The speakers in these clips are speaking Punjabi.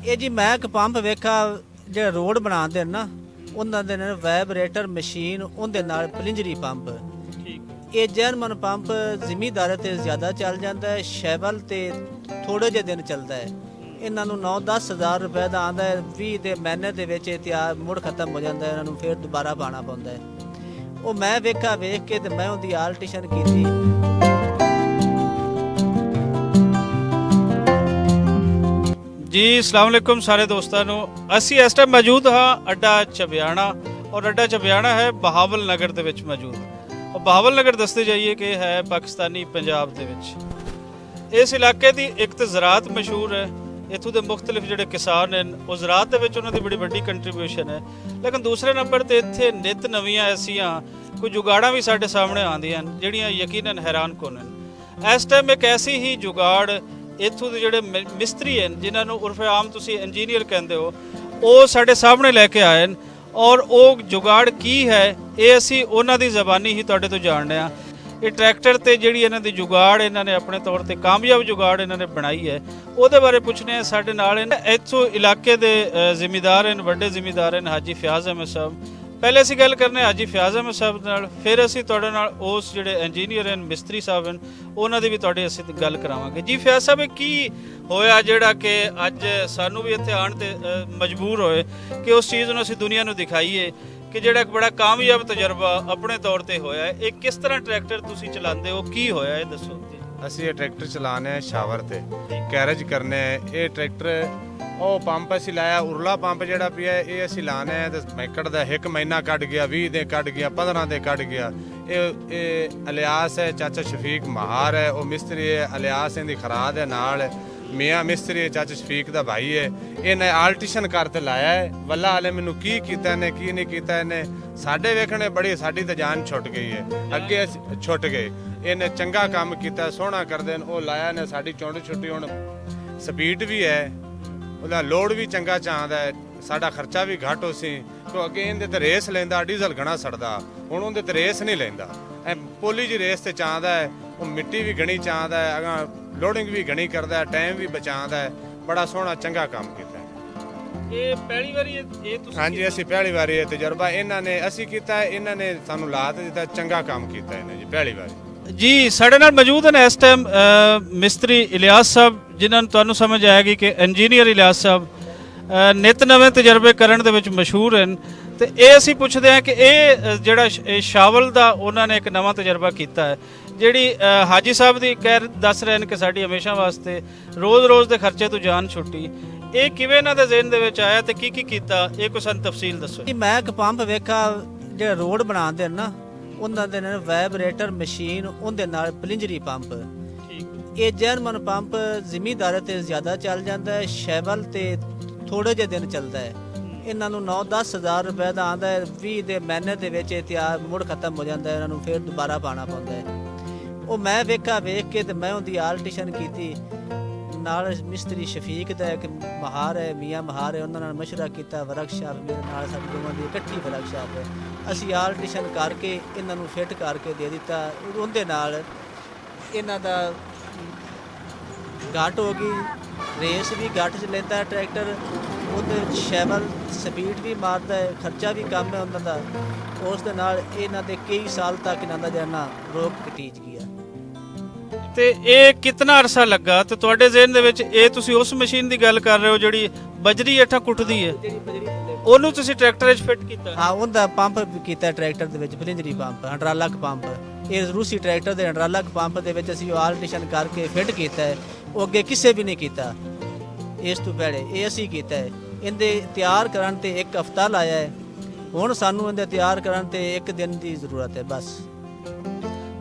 ਇਹ ਜੀ ਮੈਂ ਇੱਕ ਪੰਪ ਵੇਖਾ ਜਿਹੜਾ ਰੋਡ ਬਣਾਉਂਦੇ ਨੇ ਨਾ ਉਹਨਾਂ ਦੇ ਨਾਲ ਵਾਈਬ੍ਰੇਟਰ ਮਸ਼ੀਨ ਉਹਦੇ ਨਾਲ ਪਲਿੰਜਰੀ ਪੰਪ ਠੀਕ ਇਹ ਜਰਮਨ ਪੰਪ ਜ਼ਿਮੀਦਾਰ ਤੇ ਜ਼ਿਆਦਾ ਚੱਲ ਜਾਂਦਾ ਹੈ, ਸ਼ੈਵਲ ਤੇ ਥੋੜੇ ਜਿਹੇ ਦਿਨ ਚੱਲਦਾ ਹੈ। ਇਹਨਾਂ ਨੂੰ 9-10 ਹਜ਼ਾਰ ਰੁਪਏ ਦਾ ਆਉਂਦਾ ਹੈ, 20 ਦੇ ਮਹੀਨੇ ਦੇ ਵਿੱਚ ਇਹ ਤਿਆਰ ਮੁੜ ਖਤਮ ਹੋ ਜਾਂਦਾ ਹੈ, ਇਹਨਾਂ ਨੂੰ ਫਿਰ ਦੁਬਾਰਾ ਪਾਣਾ ਪੈਂਦਾ ਹੈ। ਉਹ ਮੈਂ ਵੇਖਾ ਵੇਖ ਕੇ ਤੇ ਮੈਂ ਉਹਦੀ ਆਲਟੇਸ਼ਨ ਕੀਤੀ। जी अस्सलाम वालेकुम सारे दोस्तों असी इस टाइम मौजूद हाँ अड्डा चबियाणा और अड्डा चबियाणा है बहावल नगर ਦੇ ਵਿੱਚ मौजूद और बहावल नगर दसते जाइए कि है पाकिस्तानी पंजाब ਦੇ ਵਿੱਚ। इस इलाके ਦੀ एक तो ज़रात मशहूर है, इत्थों ਦੇ मुख्तलिफ ਜਿਹੜੇ किसान हैं ਉਹ ज़रात ਦੇ ਵਿੱਚ ਉਹਨਾਂ ਦੀ ਬੜੀ ਵੱਡੀ ਕੰਟਰੀਬਿਊਸ਼ਨ ਹੈ। ਲੇਕਿਨ ਦੂਸਰੇ ਨੰਬਰ ਤੇ ਇੱਥੇ ਨਿਤ ਨਵੀਆਂ ਐਸੀਆਂ ਕੋਈ ਜੁਗਾੜਾਂ ਵੀ ਸਾਡੇ ਸਾਹਮਣੇ ਆਉਂਦੀਆਂ ਹਨ ਜਿਹੜੀਆਂ ਯਕੀਨਨ ਹੈਰਾਨ ਕੁਨ ਹਨ। ਇਸ ਟਾਈਮ ਇੱਕ ਐਸੀ ਹੀ ਜੁਗਾੜ ਇੱਥੋਂ ਦੇ ਜਿਹੜੇ ਮਿਸਤਰੀ ਹਨ ਜਿਨ੍ਹਾਂ ਨੂੰ ਉਰਫੇ ਆਮ ਤੁਸੀਂ ਇੰਜੀਨੀਅਰ ਕਹਿੰਦੇ ਹੋ ਉਹ ਸਾਡੇ ਸਾਹਮਣੇ ਲੈ ਕੇ ਆਏ ਹਨ ਔਰ ਉਹ ਜੁਗਾੜ ਕੀ ਹੈ ਇਹ ਅਸੀਂ ਉਹਨਾਂ ਦੀ ਜ਼ਬਾਨੀ ਹੀ ਤੁਹਾਡੇ ਤੋਂ ਜਾਣਦੇ ਹਾਂ। ਇਹ ਟਰੈਕਟਰ ਤੇ ਜਿਹੜੀ ਇਹਨਾਂ ਦੀ ਜੁਗਾੜ ਇਹਨਾਂ ਨੇ ਆਪਣੇ ਤੌਰ ਤੇ ਕਾਮਯਾਬ ਜੁਗਾੜ ਇਹਨਾਂ ਨੇ ਬਣਾਈ ਹੈ ਉਹਦੇ ਬਾਰੇ ਪੁੱਛਣੇ ਆ ਸਾਡੇ ਨਾਲ। ਇੱਥੋਂ ਇਲਾਕੇ ਦੇ ਜ਼ਿਮੀਦਾਰ ਹਨ, ਵੱਡੇ ਜ਼ਿਮੀਦਾਰ ਹਨ ਹਾਜੀ ਫਿਆਜ਼ ਅਹਿਮਦ ਸਾਹਿਬ। ਪਹਿਲੇ ਅਸੀਂ ਗੱਲ ਕਰਨੇ ਹਾਜੀ ਫਿਆਜ਼ ਅਹਿਮਦ ਸਾਹਿਬ ਨਾਲ, ਫਿਰ ਅਸੀਂ ਤੁਹਾਡੇ ਨਾਲ ਉਸ ਜਿਹੜੇ ਇੰਜੀਨੀਅਰ ਹਨ ਮਿਸਤਰੀ ਸਾਹਿਬ ਹਨ ਉਹਨਾਂ ਦੀ ਵੀ ਤੁਹਾਡੇ ਅਸੀਂ ਗੱਲ ਕਰਾਵਾਂਗੇ। ਜੀ ਫਿਆਜ਼ ਸਾਹਿਬ ਕੀ ਹੋਇਆ ਜਿਹੜਾ ਕਿ ਅੱਜ ਸਾਨੂੰ ਵੀ ਇੱਥੇ ਆਉਣ ਤੇ ਮਜਬੂਰ ਹੋਏ ਕਿ ਉਸ ਚੀਜ਼ ਨੂੰ ਅਸੀਂ ਦੁਨੀਆ ਨੂੰ ਦਿਖਾਈਏ ਕਿ ਜਿਹੜਾ ਇੱਕ ਬੜਾ ਕਾਮਯਾਬ ਤਜਰਬਾ ਆਪਣੇ ਤੌਰ ਤੇ ਹੋਇਆ ਹੈ। ਇਹ ਕਿਸ ਤਰ੍ਹਾਂ ਟਰੈਕਟਰ ਤੁਸੀਂ ਚਲਾਉਂਦੇ ਹੋ, ਕੀ ਹੋਇਆ ਇਹ ਦੱਸੋ। ਅਸੀਂ ਇਹ ਟਰੈਕਟਰ ਚਲਾਉਣੇ ਆ ਸ਼ਾਵਰ ਤੇ ਕੈਰੇਜ ਕਰਨੇ ਆ। ਇਹ ਟਰੈਕਟਰ ਉਹ ਪੰਪ ਅਸੀਂ ਲਾਇਆ ਉਰਲਾ ਪੰਪ ਜਿਹੜਾ ਪਿਆ ਇਹ ਅਸੀਂ ਲਾਣੇ ਆ ਤੇ ਮੈਕੜ ਦਾ 1 ਮਹੀਨਾ ਕੱਢ ਗਿਆ, 20 ਦੇ ਕੱਢ ਗਿਆ, 15 ਦੇ ਕੱਢ ਗਿਆ। ਇਹ ਅਲਿਆਸ ਹੈ, ਚਾਚਾ ਸ਼ਫੀਕ ਮਹਾਰ ਹੈ, ਉਹ ਮਿਸਤਰੀ ਹੈ। ਅਲਿਆਸ ਇਹਦੀ ਖਰਾਦ ਹੈ ਨਾਲ ਮੀਆਂ ਮਿਸਤਰੀ ਚਾਚਾ ਸ਼ਫੀਕ ਦਾ ਭਾਈ ਹੈ। ਇਹਨੇ ਆਲਟੇਸ਼ਨ ਕਰਤੇ ਲਾਇਆ ਹੈ। ਵੱਲਾ ਵਾਲੇ ਮੈਨੂੰ ਕੀ ਕੀਤਾ ਇਹਨੇ ਕੀ ਨਹੀਂ ਕੀਤਾ ਇਹਨੇ ਸਾਡੇ ਵੇਖਣੇ ਬੜੀ ਸਾਡੀ ਤਾਂ ਜਾਨ ਛੁੱਟ ਗਈ ਹੈ, ਅੱਗੇ ਛੁੱਟ ਗਏ। ਇਹਨੇ ਚੰਗਾ ਕੰਮ ਕੀਤਾ, ਸੋਹਣਾ ਕਰਦੇ ਨੇ। ਉਹ ਲਾਇਆ ਨੇ ਸਾਡੀ ਚੁੰਡ ਛੁੱਟੀ, ਹੁਣ ਸਪੀਡ ਵੀ ਹੈ, ਉਹਦਾ ਲੋਡ ਵੀ ਚੰਗਾ ਚਾਹੁੰਦਾ ਹੈ, ਸਾਡਾ ਖਰਚਾ ਵੀ ਘੱਟ ਹੋ ਸੀ ਕਿਉਂ ਅੱਗੇ ਇਹਦੇ ਤੇ ਰੇਸ ਲੈਂਦਾ ਡੀਜ਼ਲ ਘਣਾ ਸੜਦਾ, ਹੁਣ ਉਹਦੇ ਤੇ ਰੇਸ ਨਹੀਂ ਲੈਂਦਾ। ਐ ਪੋਲੀ ਜੀ ਰੇਸ ਤੇ ਚਾਹੁੰਦਾ ਹੈ, ਉਹ ਮਿੱਟੀ ਵੀ ਘਣੀ ਚਾਹੁੰਦਾ ਹੈ, ਅਗਾ ਲੋਡਿੰਗ ਵੀ ਘਣੀ ਕਰਦਾ ਹੈ, ਟਾਈਮ ਵੀ ਬਚਾਉਂਦਾ ਹੈ। ਬੜਾ ਸੋਹਣਾ ਚੰਗਾ ਕੰਮ ਕੀਤਾ ਹੈ। ਇਹ ਪਹਿਲੀ ਵਾਰੀ ਇਹ ਤੁਸੀਂ? ਹਾਂਜੀ ਅਸੀਂ ਪਹਿਲੀ ਵਾਰੀ ਇਹ ਤਜਰਬਾ ਇਹਨਾਂ ਨੇ ਅਸੀਂ ਕੀਤਾ, ਇਹਨਾਂ ਨੇ ਸਾਨੂੰ ਲਾਤ ਦਿੱਤਾ, ਚੰਗਾ ਕੰਮ ਕੀਤਾ ਇਹਨੇ ਜੀ ਪਹਿਲੀ ਵਾਰੀ। ਜੀ ਸਾਡੇ ਨਾਲ ਮੌਜੂਦ ਹਨ ਇਸ ਟਾਈਮ ਮਿਸਤਰੀ ਇਲਿਆਸ ਸਾਹਿਬ ਜਿਨ੍ਹਾਂ ਨੂੰ ਤੁਹਾਨੂੰ ਸਮਝ ਆਏਗੀ ਕਿ ਇੰਜੀਨੀਅਰ ਇਲਿਆਸ ਸਾਹਿਬ ਨਿਤ ਨਵੇਂ ਤਜਰਬੇ ਕਰਨ ਦੇ ਵਿੱਚ ਮਸ਼ਹੂਰ ਹਨ। ਤੇ ਇਹ ਅਸੀਂ ਪੁੱਛਦੇ ਹਾਂ ਕਿ ਇਹ ਜਿਹੜਾ ਸ਼ਾਵਲ ਦਾ ਉਹਨਾਂ ਨੇ ਇੱਕ ਨਵਾਂ ਤਜਰਬਾ ਕੀਤਾ ਹੈ ਜਿਹੜੀ ਹਾਜੀ ਸਾਹਿਬ ਦੀ ਦੱਸ ਰਹੇ ਨੇ ਕਿ ਸਾਡੀ ਹਮੇਸ਼ਾ ਵਾਸਤੇ ਰੋਜ਼ ਦੇ ਖਰਚੇ ਤੋਂ ਜਾਨ ਛੁੱਟੀ, ਇਹ ਕਿਵੇਂ ਇਹਨਾਂ ਦੇ ਜ਼ਿਹਨ ਦੇ ਵਿੱਚ ਆਇਆ ਤੇ ਕੀ ਕੀਤਾ ਇਹ ਕੋਈ ਸਾਨੂੰ ਤਫਸੀਲ ਦੱਸੋ। ਮੈਂ ਇੱਕ ਪੰਪ ਵੇਖਾ ਜਿਹੜਾ ਰੋਡ ਬਣਾਉਂਦੇ ਨੇ ਨਾ ਉਹਨਾਂ ਦੇ ਨਾਲ ਵਾਈਬ੍ਰੇਟਰ ਮਸ਼ੀਨ ਉਹਦੇ ਨਾਲ ਪਲਿੰਜਰੀ ਪੰਪ ਇਹ ਜਰਮਨ ਪੰਪ ਜ਼ਿਮੀਦਾਰ ਤੇ ਜ਼ਿਆਦਾ ਚੱਲ ਜਾਂਦਾ ਹੈ, ਸ਼ੈਵਲ ਤੇ ਥੋੜੇ ਜਿਹੇ ਦਿਨ ਚੱਲਦਾ ਹੈ। ਇਹਨਾਂ ਨੂੰ 9-10 ਹਜ਼ਾਰ ਰੁਪਏ ਦਾ ਆਉਂਦਾ ਹੈ, 20 ਦੇ ਮਹੀਨੇ ਦੇ ਵਿੱਚ ਇਹ ਤਿਆਰ ਮੁੜ ਖਤਮ ਹੋ ਜਾਂਦਾ ਹੈ, ਇਹਨਾਂ ਨੂੰ ਫਿਰ ਦੁਬਾਰਾ ਪਾਣਾ ਪੈਂਦਾ ਹੈ। ਉਹ ਮੈਂ ਵੇਖਾ ਵੇਖ ਕੇ ਤੇ ਮੈਂ ਉਹਦੀ ਆਲਟੇਸ਼ਨ ਕੀਤੀ। ਨਾਲ ਮਿਸਤਰੀ ਸ਼ਫੀਕ ਦਾ ਇੱਕ ਮਹਾਰ ਹੈ, ਮੀਆਂ ਮਹਾਰ ਹੈ, ਉਹਨਾਂ ਨਾਲ ਮਸ਼ਵਰਾ ਕੀਤਾ। ਵਰਕਸ਼ਾਪ ਮੇਰੇ ਨਾਲ ਸਾਡੀ ਦੋਵਾਂ ਦੀ ਇਕੱਠੀ ਵਰਕਸ਼ਾਪ ਹੈ। ਅਸੀਂ ਆਲਟੇਸ਼ਨ ਕਰਕੇ ਇਹਨਾਂ ਨੂੰ ਫਿੱਟ ਕਰਕੇ ਦੇ ਦਿੱਤਾ। ਉਹਦੇ ਨਾਲ ਇਹਨਾਂ ਦਾ ਘੱਟ ਹੋ ਗਈ, ਰੇਸ ਵੀ ਘੱਟ ਚ ਲੈਂਦਾ ਹੈ ਟਰੈਕਟਰ, ਉਹਦੇ ਸ਼ੈਵਲ ਸਪੀਡ ਵੀ ਮਾਰਦਾ ਹੈ, ਖਰਚਾ ਵੀ ਕੰਮ ਹੈ ਉਹਨਾਂ ਦਾ। ਉਸ ਦੇ ਨਾਲ ਇਹਨਾਂ ਦੇ ਕਈ ਸਾਲ ਤੱਕ ਇਹਨਾਂ ਦਾ ਜਿਹੜਾ ਰੋਗ ਕਟੀਜ ਗਿਆ। ਤੇ ਇਹ ਕਿੰਨਾ ਅਰਸਾ ਲੱਗਾ ਤੇ ਤੁਹਾਡੇ ਜ਼ਿਹਨ ਦੇ ਵਿੱਚ ਇਹ ਤੁਸੀਂ ਉਸ ਮਸ਼ੀਨ ਦੀ ਗੱਲ ਕਰ ਰਹੇ ਹੋ ਜਿਹੜੀ ਬਜਰੀ ਹੇਠਾਂ ਕੁੱਟਦੀ ਹੈ, ਉਹਨੂੰ ਤੁਸੀਂ ਟਰੈਕਟਰ ਵਿੱਚ ਫਿੱਟ ਕੀਤਾ? ਹਾਂ ਉਹਦਾ ਪੰਪ ਕੀਤਾ ਟਰੈਕਟਰ ਦੇ ਵਿੱਚ, ਪਲਿੰਜਰੀ ਪੰਪ, ਹਾਈਡ੍ਰੋਲਿਕ ਪੰਪ। ਇਹ ਰੂਸੀ ਟਰੈਕਟਰ ਦੇ ਹਾਈਡ੍ਰੋਲਿਕ ਪੰਪ ਦੇ ਵਿੱਚ ਅਸੀਂ ਆਲਟੇਸ਼ਨ ਕਰਕੇ ਫਿੱਟ ਕੀਤਾ ਹੈ। ਉਹ ਅੱਗੇ ਕਿਸੇ ਵੀ ਨਹੀਂ ਕੀਤਾ ਇਸ ਤੋਂ ਪਹਿਲੇ, ਇਹ ਅਸੀਂ ਕੀਤਾ ਹੈ। ਇਹਦੇ ਤਿਆਰ ਕਰਨ ਤੇ 1 ਹਫ਼ਤਾ ਲਾਇਆ ਹੈ। ਹੁਣ ਸਾਨੂੰ ਇਹਦੇ ਤਿਆਰ ਕਰਨ ਤੇ 1 ਦਿਨ ਦੀ ਜ਼ਰੂਰਤ ਹੈ ਬਸ।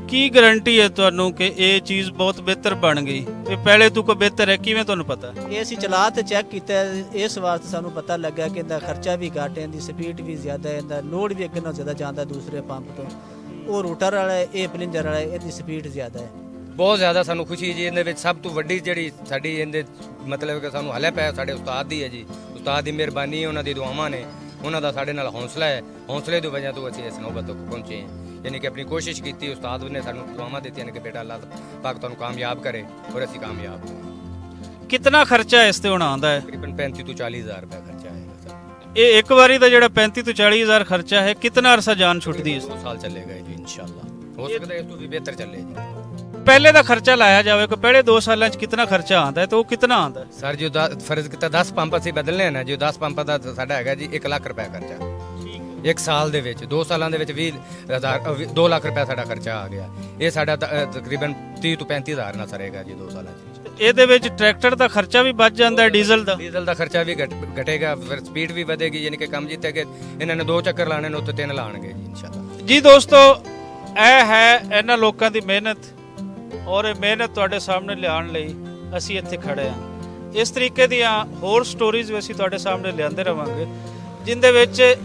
ਕੀ ਗਾਰੰਟੀ ਹੈ ਤੁਹਾਨੂੰ ਕਿ ਇਹ ਚੀਜ਼ ਬਹੁਤ ਬਿਹਤਰ ਬਣ ਗਈ? ਇਹ ਪਹਿਲੇ ਤੋਂ ਕੋਈ ਬਿਹਤਰ ਹੈ ਕਿਵੇਂ ਤੁਹਾਨੂੰ ਪਤਾ? ਇਹ ਅਸੀਂ ਚਲਾ ਤੇ ਚੈੱਕ ਕੀਤਾ, ਇਸ ਵਾਸਤੇ ਸਾਨੂੰ ਪਤਾ ਲੱਗਾ ਕਿ ਇਹਦਾ ਖਰਚਾ ਵੀ ਘੱਟ ਹੈ, ਇਹਦੀ ਸਪੀਡ ਵੀ ਜ਼ਿਆਦਾ ਹੈ, ਇਹਦਾ ਲੋਡ ਵੀ ਅੱਗੇ ਨਾਲੋਂ ਜ਼ਿਆਦਾ ਜਾਂਦਾ ਦੂਸਰੇ ਪੰਪ ਤੋਂ। ਉਹ ਰੂਟਰ ਵਾਲਾ ਹੈ, ਇਹ ਪਲਿੰਜਰ ਵਾਲਾ ਹੈ, ਇਹਦੀ ਸਪੀਡ ਜ਼ਿਆਦਾ ਹੈ। ਬਹੁਤ ਜ਼ਿਆਦਾ ਸਾਨੂੰ ਖੁਸ਼ੀ ਜੀ। ਇਹਦੇ ਵਿੱਚ ਸਭ ਤੋਂ ਵੱਡੀ ਜਿਹੜੀ ਸਾਡੀ ਇਹਦੇ ਮਤਲਬ ਕਿ ਸਾਨੂੰ ਹਲੇ ਪਿਆ ਸਾਡੇ ਉਸਤਾਦ ਦੀ ਹੈ ਜੀ। ਉਸਤਾਦ ਦੀ ਮਿਹਰਬਾਨੀ ਹੈ, ਉਹਨਾਂ ਦੀ ਦੁਆਵਾਂ ਨੇ, ਉਹਨਾਂ ਦਾ ਸਾਡੇ ਨਾਲ ਹੌਸਲਾ ਹੈ। ਹੌਸਲੇ ਦੀ ਵਜ੍ਹਾ ਤੋਂ ਅਸੀਂ ਇਸ ਨੌਬਤ ਤੱਕ ਪਹੁੰਚੇ ਹਾਂ। यानी कि अपनी कोशिश की, उस्ताद ने सानू दुआवां दित्तियां कि बेटा अल्लाह पाक तुहानू कामयाब करे और असीं कामयाब। ਕਿੰਨਾ ਖਰਚਾ ਇਸ ਤੇ ਹੁਣ ਆਉਂਦਾ ਹੈ? ਤਕਰੀਬਨ 35 ਤੋਂ 40 ਹਜ਼ਾਰ ਰੁਪਏ ਖਰਚਾ ਆਏਗਾ ਸਰ। ਇਹ ਇੱਕ ਵਾਰੀ ਦਾ ਜਿਹੜਾ 35 ਤੋਂ 40 ਹਜ਼ਾਰ ਖਰਚਾ ਹੈ, ਕਿੰਨਾ ਅਰਸਾ ਜਾਨ ਛੁੱਟਦੀ ਹੈ? 2 ਸਾਲ ਚੱਲੇਗਾ ਜੀ ਇਨਸ਼ਾਅੱਲਾ। ਹੋ ਸਕਦਾ ਹੈ ਇਸ ਤੋਂ ਵੀ ਬਿਹਤਰ ਚੱਲੇ ਜੀ। ਪਹਿਲੇ ਦਾ ਖਰਚਾ ਲਾਇਆ ਜਾਵੇ ਕਿ ਪਹਿਲੇ 2 ਸਾਲਾਂ 'ਚ ਕਿੰਨਾ ਖਰਚਾ ਆਉਂਦਾ ਹੈ ਤੇ ਉਹ ਕਿੰਨਾ ਆਉਂਦਾ ਹੈ? ਸਰ ਜੋ ਫਰਜ਼ ਕੀਤਾ 10 ਪੰਪ ਅਸੀਂ ਬਦਲਨੇ ਨਾ, ਜੋ 10 ਪੰਪਾਂ ਦਾ ਸਾਡਾ ਹੈਗਾ ਜੀ 1 ਲੱਖ ਰੁਪਏ ਖਰਚਾ ਇੱਕ ਸਾਲ ਦੇ ਵਿੱਚ। 2 ਸਾਲਾਂ ਦੇ ਵਿੱਚ 2 ਲੱਖ ਰੁਪਏ ਸਾਡਾ ਖਰਚਾ ਆ ਗਿਆ। ਇਹ ਸਾਡਾ ਤਕਰੀਬਨ 30 ਤੋਂ 35 ਹਜ਼ਾਰ ਨਾਲ ਸਰੇਗਾ ਜੀ 2 ਸਾਲਾਂ 'ਚ। ਇਹਦੇ ਵਿੱਚ ਟਰੈਕਟਰ ਦਾ ਖਰਚਾ ਵੀ ਬਚ ਜਾਂਦਾ ਹੈ, ਡੀਜ਼ਲ ਦਾ? ਡੀਜ਼ਲ ਦਾ ਖਰਚਾ ਵੀ ਘਟੇਗਾ, ਫਿਰ ਸਪੀਡ ਵੀ ਵਧੇਗੀ, ਯਾਨੀ ਕਿ ਕੰਮ ਜਿੱਤੇਗੇ ਇਹਨਾਂ ਨੇ 2 ਚੱਕਰ ਲਾਣੇ ਨੇ ਉੱਥੇ 3 ਲਾਣਗੇ ਜੀ ਇਨਸ਼ਾਅੱਲਾ। ਜੀ ਦੋਸਤੋ, ਇਹ ਹੈ ਇਹਨਾਂ ਲੋਕਾਂ ਦੀ ਮਿਹਨਤ, ਔਰ ਇਹ ਮਿਹਨਤ ਤੁਹਾਡੇ ਸਾਹਮਣੇ ਲਿਆਉਣ ਲਈ ਅਸੀਂ ਇੱਥੇ ਖੜੇ ਹਾਂ। ਇਸ ਤਰੀਕੇ ਦੀਆਂ ਹੋਰ ਸਟੋਰੀਜ਼ ਵੀ ਅਸੀਂ ਤੁਹਾਡੇ ਸਾਹਮਣੇ ਲਿਆਂਦੇ ਰਵਾਂਗੇ, ਜਿੰਦੇ ਵਿੱਚ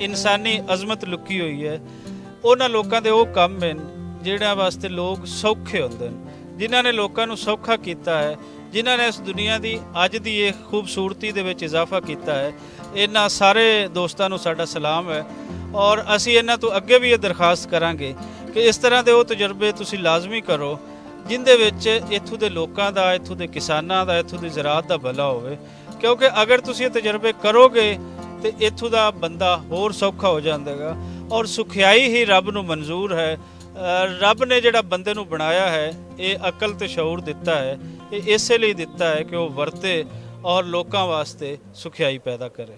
ਇਨਸਾਨੀ ਅਜ਼ਮਤ ਲੁਕੀ ਹੋਈ ਹੈ। ਉਹਨਾਂ ਲੋਕਾਂ ਦੇ ਉਹ ਕੰਮ ਹਨ ਜਿਹੜਿਆਂ ਵਾਸਤੇ ਲੋਕ ਸੌਖੇ ਹੁੰਦੇ ਨੇ, ਜਿਨ੍ਹਾਂ ਨੇ ਲੋਕਾਂ ਨੂੰ ਸੌਖਾ ਕੀਤਾ ਹੈ, ਜਿਨ੍ਹਾਂ ਨੇ ਇਸ ਦੁਨੀਆ ਦੀ ਅੱਜ ਦੀ ਇਹ ਖੂਬਸੂਰਤੀ ਦੇ ਵਿੱਚ ਇਜ਼ਾਫਾ ਕੀਤਾ ਹੈ। ਇਹਨਾਂ ਸਾਰੇ ਦੋਸਤਾਂ ਨੂੰ ਸਾਡਾ ਸਲਾਮ ਹੈ, ਔਰ ਅਸੀਂ ਇਹਨਾਂ ਤੋਂ ਅੱਗੇ ਵੀ ਇਹ ਦਰਖਾਸਤ ਕਰਾਂਗੇ ਕਿ ਇਸ ਤਰ੍ਹਾਂ ਦੇ ਉਹ ਤਜਰਬੇ ਤੁਸੀਂ ਲਾਜ਼ਮੀ ਕਰੋ, ਜਿੰਦੇ ਵਿੱਚ ਇੱਥੋਂ ਦੇ ਲੋਕਾਂ ਦਾ, ਇੱਥੋਂ ਦੇ ਕਿਸਾਨਾਂ ਦਾ, ਇੱਥੋਂ ਦੀ ਜ਼ਰਾਅਤ ਦਾ ਭਲਾ ਹੋਵੇ। ਕਿਉਂਕਿ ਅਗਰ ਤੁਸੀਂ ਇਹ ਤਜਰਬੇ ਕਰੋਗੇ ਤੇ ਇੱਥੋਂ ਦਾ ਬੰਦਾ ਹੋਰ ਸੌਖਾ ਹੋ ਜਾਂਦਾਗਾ। ਔਰ ਸੁਖਿਆਈ ਹੀ ਰੱਬ ਨੂੰ ਮਨਜ਼ੂਰ ਹੈ। ਰੱਬ ਨੇ ਜਿਹੜਾ ਬੰਦੇ ਨੂੰ ਬਣਾਇਆ ਹੈ, ਇਹ ਅਕਲ ਤੇ ਸ਼ਊਰ ਦਿੱਤਾ ਹੈ, ਇਹ ਇਸੇ ਲਈ ਦਿੱਤਾ ਹੈ ਕਿ ਉਹ ਵਰਤੇ ਔਰ ਲੋਕਾਂ ਵਾਸਤੇ ਸੁਖਿਆਈ ਪੈਦਾ ਕਰੇ।